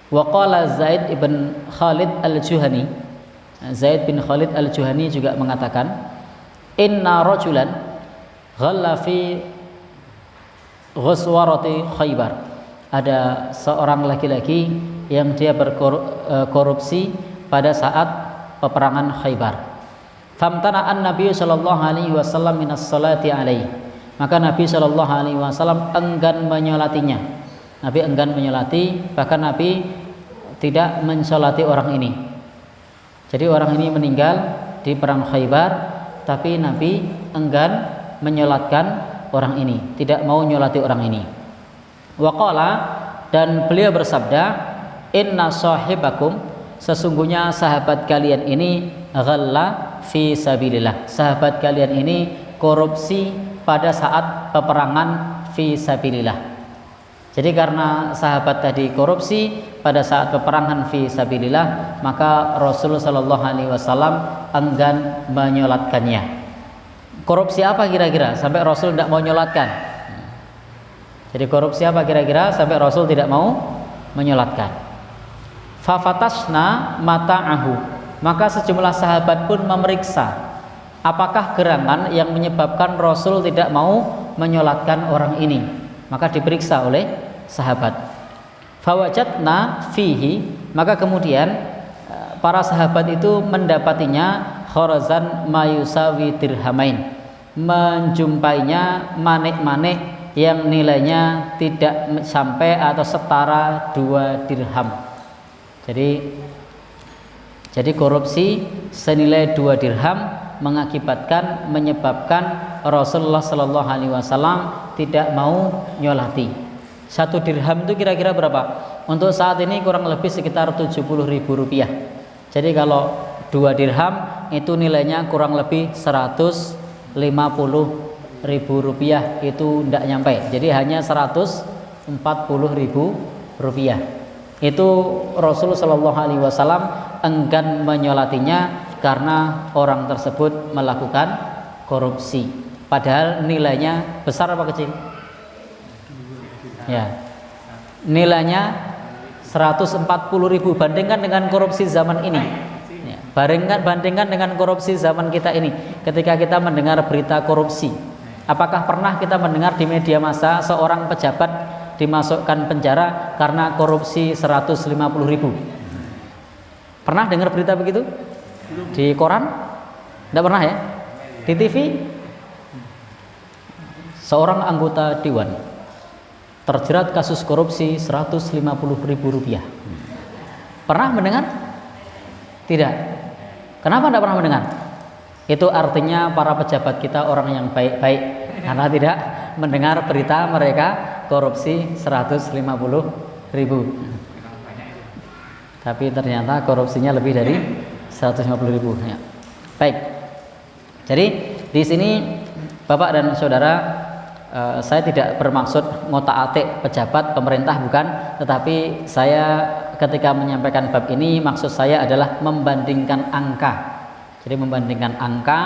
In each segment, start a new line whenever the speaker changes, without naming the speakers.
Wa qala Zaid ibn Khalid al-Juhani, Zaid bin Khalid al-Juhani juga mengatakan, inna rajulan ghalla fi ghuswarati Khaybar. Ada seorang laki-laki yang dia berkorupsi pada saat peperangan Khaybar. Famtana'an Nabi sallallahu alaihi wasallam minas salati alaihi. Maka Nabi sallallahu alaihi wasallam enggan menyolatinya. Nabi enggan menyolati, bahkan Nabi tidak mensolati orang ini. Jadi orang ini meninggal di perang Khaybar, tapi Nabi enggan menyolatkan orang ini, tidak mau nyolati orang ini. Waqala, dan beliau bersabda, inna sahibakum, sesungguhnya sahabat kalian ini ghalla fi sabilillah. Sahabat kalian ini korupsi pada saat peperangan fi sabilillah. Jadi karena sahabat tadi korupsi pada saat peperangan fi sabilillah, maka Rasulullah sallallahu alaihi wasallam enggan menyolatkannya. Korupsi apa kira-kira sampai Rasul tidak mau nyolatkan? Jadi korupsi apa kira-kira sampai Rasul tidak mau menyolatkan? Fafatasna mata'ahu, maka sejumlah sahabat pun memeriksa apakah gerangan yang menyebabkan Rasul tidak mau menyolatkan orang ini. Maka diperiksa oleh sahabat. Fawajadna fihi, maka kemudian para sahabat itu mendapatinya khorazan mayusawi dirhamain, menjumpainya manik-manik yang nilainya tidak sampai atau setara 2 dirham. Jadi korupsi senilai 2 dirham menyebabkan Rasulullah Sallallahu Alaihi Wasallam tidak mau nyolati. 1 dirham itu kira-kira berapa? Untuk saat ini kurang lebih sekitar 70.000 rupiah. Jadi kalau 2 dirham itu nilainya kurang lebih 150.000 rupiah, itu tidak nyampe. Jadi hanya 140.000 rupiah. Itu Rasulullah Sallallahu Alaihi Wasallam enggan menyolatinya karena orang tersebut melakukan korupsi. Padahal nilainya besar apa kecil? Ya, nilainya 140.000. Bandingkan dengan korupsi zaman ini. Ya, bandingkan dengan korupsi zaman kita ini. Ketika kita mendengar berita korupsi, apakah pernah kita mendengar di media massa seorang pejabat dimasukkan penjara karena korupsi 150.000? Pernah dengar berita begitu? Di koran? Tidak pernah ya? Di TV? Seorang anggota dewan terjerat kasus korupsi 150.000 rupiah. Pernah mendengar? Tidak. Kenapa tidak pernah mendengar? Itu artinya para pejabat kita orang yang baik-baik, karena tidak mendengar berita mereka korupsi 150.000. Tapi ternyata korupsinya lebih dari 150.000. Ya. Baik. Jadi di sini Bapak dan Saudara, saya tidak bermaksud ngotak-atik pejabat pemerintah, bukan, tetapi saya ketika menyampaikan bab ini maksud saya adalah membandingkan angka. Jadi membandingkan angka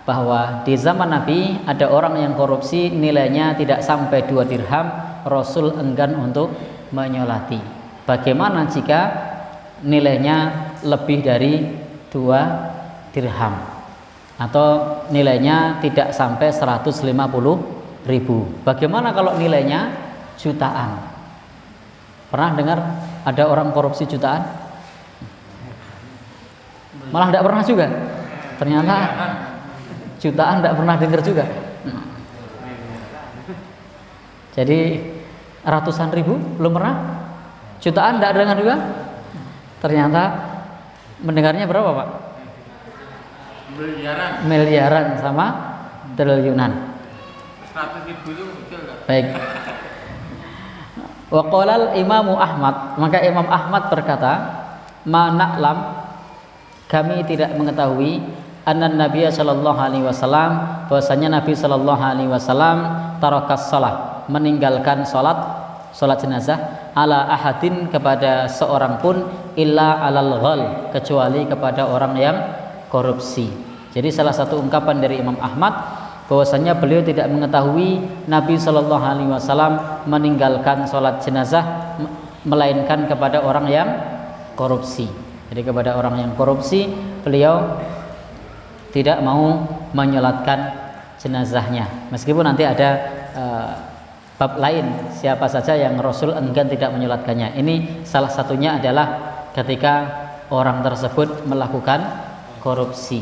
bahwa di zaman Nabi ada orang yang korupsi nilainya tidak sampai 2 dirham, Rasul enggan untuk menyolati. Bagaimana jika nilainya lebih dari 2 dirham atau nilainya tidak sampai 150.000? Bagaimana kalau nilainya jutaan? Pernah dengar ada orang korupsi jutaan? Malah tidak pernah juga. Ternyata jutaan tidak pernah dengar juga. Jadi ratusan ribu belum pernah. Jutaan tidak dengar juga. Ternyata mendengarnya berapa, Pak? Miliaran sama triliunan.
100.000 itu betul enggak?
Baik. Wa qala Imam Ahmad, maka Imam Ahmad berkata, "Ma na'lam, kami tidak mengetahui anna Nabi sallallahu alaihi wasallam, bahwasanya Nabi sallallahu alaihi wasallam tarakas shalah, meninggalkan salat jenazah ala ahadin, kepada seorang pun, illa alal ghal, kecuali kepada orang yang korupsi." Jadi salah satu ungkapan dari Imam Ahmad bahwasanya beliau tidak mengetahui Nabi Shallallahu Alaihi Wasallam meninggalkan sholat jenazah, melainkan kepada orang yang korupsi. Jadi kepada orang yang korupsi beliau tidak mau menyolatkan jenazahnya, meskipun nanti ada bab lain siapa saja yang Rasul enggan tidak menyolatkannya. Ini salah satunya adalah ketika orang tersebut melakukan korupsi.